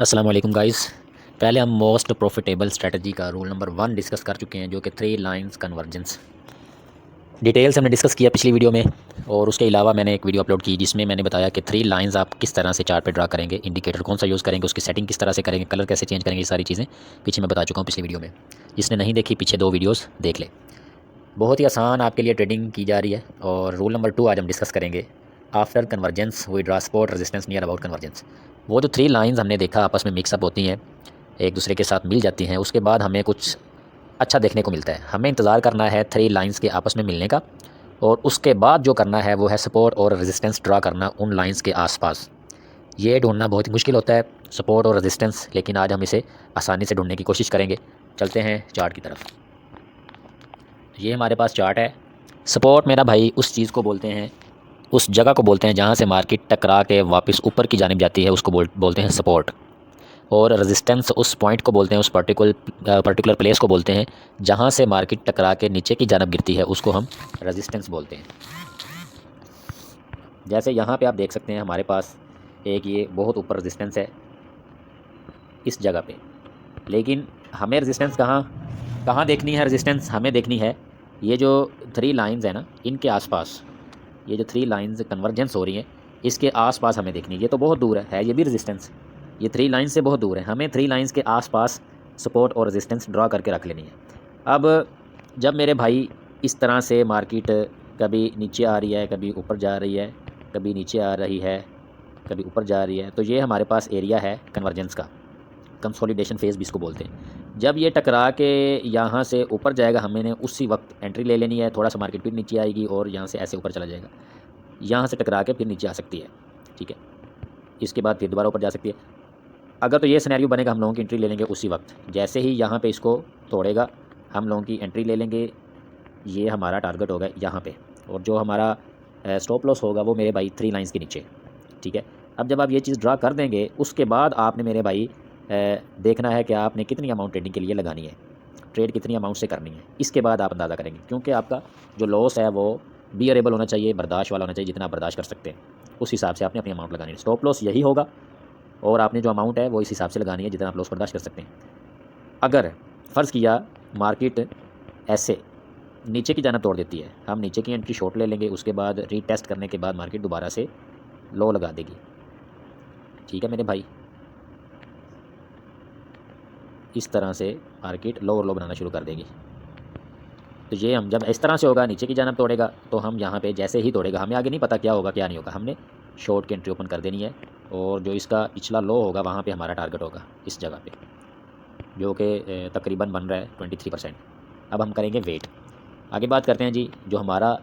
अस्सलाम वालेकुम गाइस। पहले हम मोस्ट प्रॉफिटेबल स्ट्रेटजी का रूल नंबर 1 डिस्कस कर चुके हैं, जो कि थ्री लाइंस कन्वर्जेंस। डिटेल्स हमने डिस्कस किया पिछली वीडियो में, और उसके अलावा मैंने एक वीडियो अपलोड की जिसमें मैंने बताया कि थ्री लाइंस आप किस तरह से चार्ट पे ड्रा करेंगे, इंडिकेटर कौन सा यूज़ करेंगे, उसकी सेटिंग किस तरह से करेंगे, कलर कैसे चेंज करेंगे, ये सारी चीज़ें पीछे मैं बता चुका हूँ पिछली वीडियो में। जिसने नहीं देखी पीछे 2 वीडियोज़ देख ले। बहुत ही आसान आपके लिए ट्रेडिंग की जा रही है। और रूल नंबर 2 आज हम डिस्कस करेंगे। After convergence we draw support resistance near about convergence. वो जो थ्री लाइंस हमने देखा आपस में मिक्सअप होती हैं, एक दूसरे के साथ मिल जाती हैं, उसके बाद हमें कुछ अच्छा देखने को मिलता है। हमें इंतज़ार करना है थ्री लाइंस के आपस में मिलने का, और उसके बाद जो करना है वो है सपोर्ट और रेजिस्टेंस ड्रा करना उन लाइंस के आसपास। ये ढूंढना बहुत ही मुश्किल होता है, सपोर्ट और रेजिस्टेंस, लेकिन आज हम इसे आसानी से ढूंढने की कोशिश करेंगे। चलते हैं चार्ट की तरफ। ये हमारे पास चार्ट है। सपोर्ट मेरा भाई उस चीज़ को बोलते हैं, उस जगह को बोलते हैं जहाँ से मार्केट टकरा के वापस ऊपर की जानिब जाती है, उसको बोलते हैं सपोर्ट। और रेजिस्टेंस उस पॉइंट को बोलते हैं, उस पर्टिकुलर प्लेस को बोलते हैं जहाँ से मार्केट टकरा के नीचे की जानब गिरती है, उसको हम रेजिस्टेंस बोलते हैं। जैसे यहाँ पे आप देख सकते हैं हमारे पास एक ये बहुत ऊपर रेजिस्टेंस है इस जगह पे, लेकिन हमें रेजिस्टेंस कहाँ कहाँ देखनी है? रेजिस्टेंस हमें देखनी है ये जो थ्री लाइंस है ना, इनके आसपास। ये जो थ्री लाइंस कन्वर्जेंस हो रही हैं, इसके आसपास हमें देखनी है। ये तो बहुत दूर है ये भी रेजिस्टेंस। ये थ्री लाइंस से बहुत दूर है, हमें थ्री लाइंस के आसपास सपोर्ट और रेजिस्टेंस ड्रा करके रख लेनी है। अब जब मेरे भाई इस तरह से मार्केट कभी नीचे आ रही है, कभी ऊपर जा रही है, कभी नीचे आ रही है, कभी ऊपर जा रही है, तो ये हमारे पास एरिया है कन्वर्जेंस का। कंसोलिडेशन फेज़ भी इसको बोलते हैं। जब ये टकरा के यहाँ से ऊपर जाएगा, हमने उसी वक्त एंट्री ले लेनी है। थोड़ा सा मार्केट फिर नीचे आएगी और यहाँ से ऐसे ऊपर चला जाएगा, यहाँ से टकरा के फिर नीचे आ सकती है, ठीक है। इसके बाद फिर दोबारा ऊपर जा सकती है। अगर तो ये सिनेरियो बनेगा, हम लोगों की एंट्री ले लेंगे उसी वक्त। जैसे ही यहाँ पे इसको तोड़ेगा, हम लोगों की एंट्री ले लेंगे। ये हमारा टारगेट होगा यहाँ पे, और जो हमारा स्टॉप लॉस होगा वो मेरे भाई थ्री लाइंस के नीचे, ठीक है। अब जब आप ये चीज़ ड्रा कर देंगे, उसके बाद आपने मेरे भाई देखना है कि आपने कितनी अमाउंट ट्रेडिंग के लिए लगानी है, ट्रेड कितनी अमाउंट से करनी है। इसके बाद आप अंदाज़ा करेंगे, क्योंकि आपका जो लॉस है वो बियरेबल होना चाहिए, बर्दाश्त वाला होना चाहिए, जितना आप बर्दाश्त कर सकते हैं उस हिसाब से आपने अपनी अमाउंट लगानी है। स्टॉप लॉस यही होगा, और आपने जो अमाउंट है वो इस हिसाब से लगानी है जितना आप लॉस बर्दाश्त कर सकते हैं। अगर फ़र्ज़ किया मार्केट ऐसे नीचे की जानिब तोड़ देती है, हम नीचे की एंट्री शॉर्ट ले लेंगे, उसके बाद रीटेस्ट करने के बाद मार्केट दोबारा से लो लगा देगी, ठीक है मेरे भाई। इस तरह से मार्केट लो और लो बनाना शुरू कर देगी। तो ये हम जब इस तरह से होगा, नीचे की जानिब तोड़ेगा, तो हम यहाँ पे जैसे ही तोड़ेगा, हमें आगे नहीं पता क्या होगा क्या नहीं होगा, हमने शॉर्ट की एंट्री ओपन कर देनी है। और जो इसका पिछला लो होगा वहाँ पे हमारा टारगेट होगा इस जगह पे, जो कि तकरीबन बन रहा है 23%। अब हम करेंगे वेट। आगे बात करते हैं जी, जो हमारा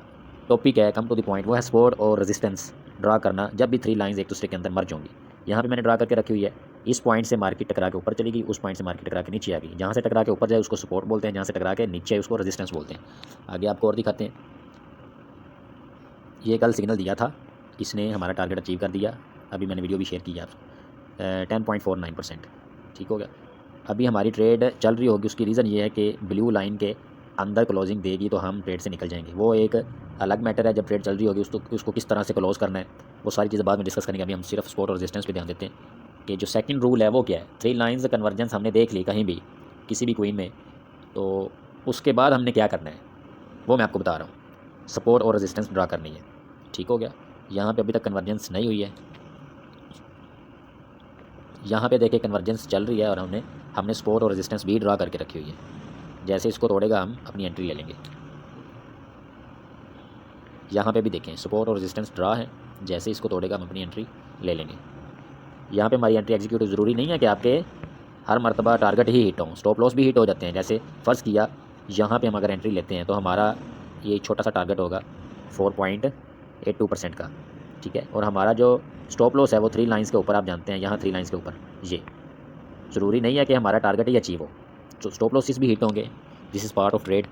टॉपिक है, कम टू द पॉइंट, वो है सपोर्ट और रेजिस्टेंस ड्रा करना जब भी थ्री लाइंस एक दूसरे के अंदर मर्ज होंगी। यहाँ पे मैंने ड्रा करके रखी हुई है। इस पॉइंट से मार्केट टकरा के ऊपर चलेगी, उस पॉइंट से मार्केट टकरा के नीचे आ गई। जहाँ से टकरा के ऊपर जाए उसको सपोर्ट बोलते हैं, जहाँ से टकरा के नीचे आए उसको रेजिस्टेंस बोलते हैं। आगे आपको और दिखाते हैं। ये कल सिग्नल दिया था, इसने हमारा टारगेट अचीव कर दिया। अभी मैंने वीडियो भी शेयर की आप 10.49%, ठीक हो गया। अभी हमारी ट्रेड चल रही होगी, उसकी रीज़न ये है कि ब्लू लाइन के अंदर क्लोजिंग देगी तो हम ट्रेड से निकल जाएंगे। वो एक अलग मैटर है, जब ट्रेड चल रही होगी उसको किस तरह से क्लोज करना है, वो सारी चीज़ें बाद में डिस्कस करेंगे। अभी हम सिर्फ सपोर्ट और रेजिस्टेंस पे ध्यान देते हैं कि जो सेकंड रूल है वो क्या है। थ्री लाइंस कन्वर्जेंस हमने देख ली कहीं भी, किसी भी क्वीन में, तो उसके बाद हमने क्या करना है वो मैं आपको बता रहा हूँ। सपोर्ट और रेजिस्टेंस ड्रा करनी है, ठीक हो गया। यहाँ पे अभी तक कन्वर्जेंस नहीं हुई है, यहाँ पे देखिए कन्वर्जेंस चल रही है, और हमने सपोर्ट और रेजिस्टेंस भी ड्रा करके रखी हुई है। जैसे इसको तोड़ेगा हम अपनी एंट्री ले लेंगे। यहाँ पे भी देखें सपोर्ट और रेजिस्टेंस ड्रा है, जैसे इसको तोड़ेगा हम अपनी एंट्री ले लेंगे। यहाँ पे हमारी एंट्री एग्जीक्यूट ज़रूरी नहीं है कि आपके हर मरतबा टारगेट ही हिट हो, स्टॉप लॉस भी हिट हो जाते हैं। जैसे फ़र्ज़ किया यहाँ पे हम अगर एंट्री लेते हैं तो हमारा ये छोटा सा टारगेट होगा 4.82% का, ठीक है। और हमारा जो स्टॉप लॉस है वो थ्री लाइंस के ऊपर, आप जानते हैं यहाँ थ्री लाइंस के ऊपर। ये ज़रूरी नहीं है कि हमारा टारगेट ही अचीव हो, तो स्टॉप लॉसेस भी हिट होंगे, this is part of trade.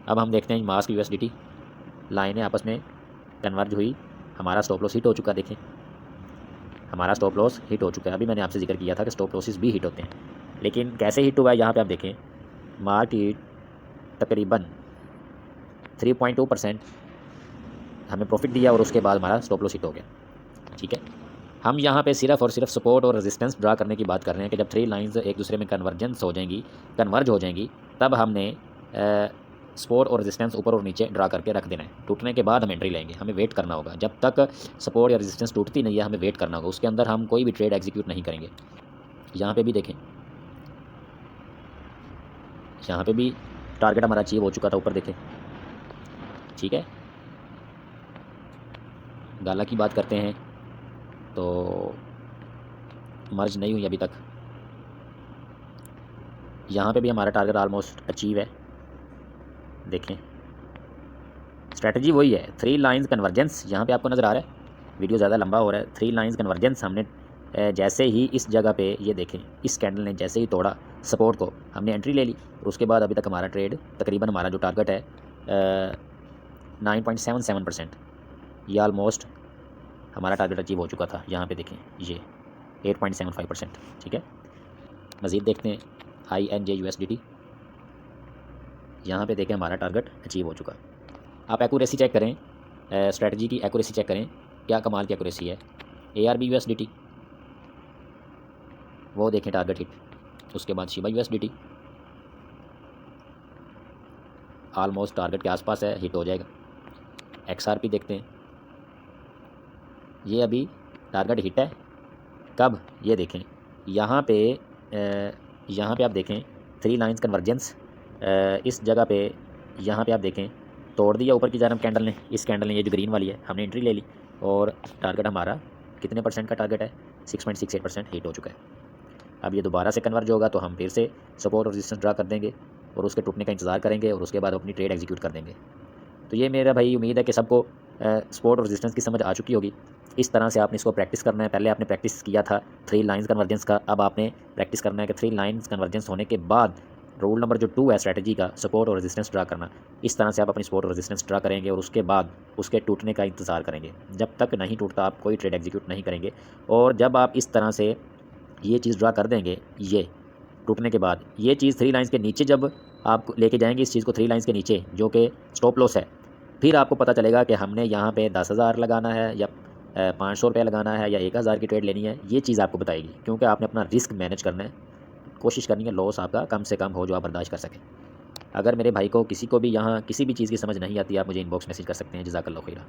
अब हम देखते हैं मास्क यूएसडीटी लाइनें आपस में कन्वर्ज हुई, हमारा स्टॉप लॉस हिट हो चुका। देखें हमारा स्टॉप लॉस हिट हो चुका है। अभी मैंने आपसे जिक्र किया था कि स्टॉप लॉसेस भी हिट होते हैं, लेकिन कैसे हिट हुआ है यहाँ पे आप देखें। मार्केट तकरीबन 3.2% हमें प्रॉफिट दिया, और उसके बाद हमारा स्टॉप लॉस हिट हो गया, ठीक है। हम यहाँ पे सिर्फ और सिर्फ सपोर्ट और रेजिस्टेंस ड्रा करने की बात कर रहे हैं कि जब 3 लाइंस एक दूसरे में कन्वर्ज हो जाएंगी तब हमने सपोर्ट और रेजिस्टेंस ऊपर और नीचे ड्रा करके रख देना है। टूटने के बाद हम एंट्री लेंगे, हमें वेट करना होगा। जब तक सपोर्ट या रेजिस्टेंस टूटती नहीं है हमें वेट करना होगा, उसके अंदर हम कोई भी ट्रेड एग्जीक्यूट नहीं करेंगे। यहाँ पे भी देखें, यहाँ पे भी टारगेट हमारा अचीव हो चुका था, ऊपर देखें, ठीक है। गाला की बात करते हैं तो मर्ज नहीं हुई अभी तक। यहाँ पे भी हमारा टारगेट ऑलमोस्ट अचीव है। देखें स्ट्रेटजी वही है, 3 लाइंस कन्वर्जेंस यहाँ पे आपको नज़र आ रहा है। वीडियो ज़्यादा लंबा हो रहा है। 3 लाइंस कन्वर्जेंस हमने जैसे ही इस जगह पे ये देखें, इस कैंडल ने जैसे ही तोड़ा सपोर्ट को, हमने एंट्री ले ली और उसके बाद अभी तक हमारा ट्रेड तकरीबन हमारा जो टारगेट है 9.77%, ये ऑलमोस्ट हमारा टारगेट अचीव हो चुका था। यहाँ पे देखें ये 8.75%, ठीक है। मज़ीद देखते हैं INJ/USDT, यहाँ पे देखें हमारा टारगेट अचीव हो चुका। आप एक्यूरेसी चेक करें, स्ट्रेटजी की एक्यूरेसी चेक करें, क्या कमाल की एक्यूरेसी है। ARB/USDT, वो देखें टारगेट हिट। उसके बाद शिबा/USDT ऑलमोस्ट टारगेट के आसपास है, हिट हो जाएगा। XRP देखते हैं, ये अभी टारगेट हिट है। कब, ये देखें यहाँ पे आप देखें 3 लाइंस कन्वर्जेंस, इस जगह पे यहाँ पे आप देखें तोड़ दिया ऊपर की जानब कैंडल ने। इस कैंडल ने, ये जो ग्रीन वाली है, हमने एंट्री ले ली और टारगेट हमारा कितने परसेंट का टारगेट है, 6.68% हिट हो चुका है। अब ये दोबारा से कन्वर्ज होगा तो हम फिर से सपोर्ट और रेजिस्टेंस ड्रा कर देंगे और उसके टूटने का इंतज़ार करेंगे और उसके बाद अपनी ट्रेड एग्जीक्यूट कर देंगे। तो ये मेरा भाई उम्मीद है कि सबको सपोर्ट और रेजिस्टेंस की समझ आ चुकी होगी। इस तरह से आपने इसको प्रैक्टिस करना है। पहले आपने प्रैक्टिस किया था 3 लाइंस कन्वर्जेंस का, अब आपने प्रैक्टिस करना है कि 3 लाइंस कन्वर्जेंस होने के बाद रूल नंबर जो 2 है स्ट्रैटेजी का, सपोर्ट और रेजिस्टेंस ड्रा करना। इस तरह से आप अपनी सपोर्ट और रेजिस्टेंस ड्रा करेंगे और उसके बाद उसके टूटने का इंतज़ार करेंगे। जब तक नहीं टूटता आप कोई ट्रेड एग्जीक्यूट नहीं करेंगे। और जब आप इस तरह से ये चीज़ ड्रा कर देंगे, ये टूटने के बाद ये चीज़ 3 लाइंस के नीचे जब आप लेके जाएंगे इस चीज़ को 3 लाइंस के नीचे, जो कि स्टॉप लॉस है, फिर आपको पता चलेगा कि हमने यहाँ पे 10,000 लगाना है या 500 रुपये लगाना है या 1,000 की ट्रेड लेनी है। ये चीज़ आपको बताएगी, क्योंकि आपने अपना रिस्क मैनेज करना है। कोशिश करनी है लॉस आपका कम से कम हो, जो आप बर्दाश्त कर सकें। अगर मेरे भाई को किसी को भी यहाँ किसी भी चीज़ की समझ नहीं आती, आप मुझे इनबॉक्स मैसेज कर सकते हैं। जज़ाकल्लाह खैरा।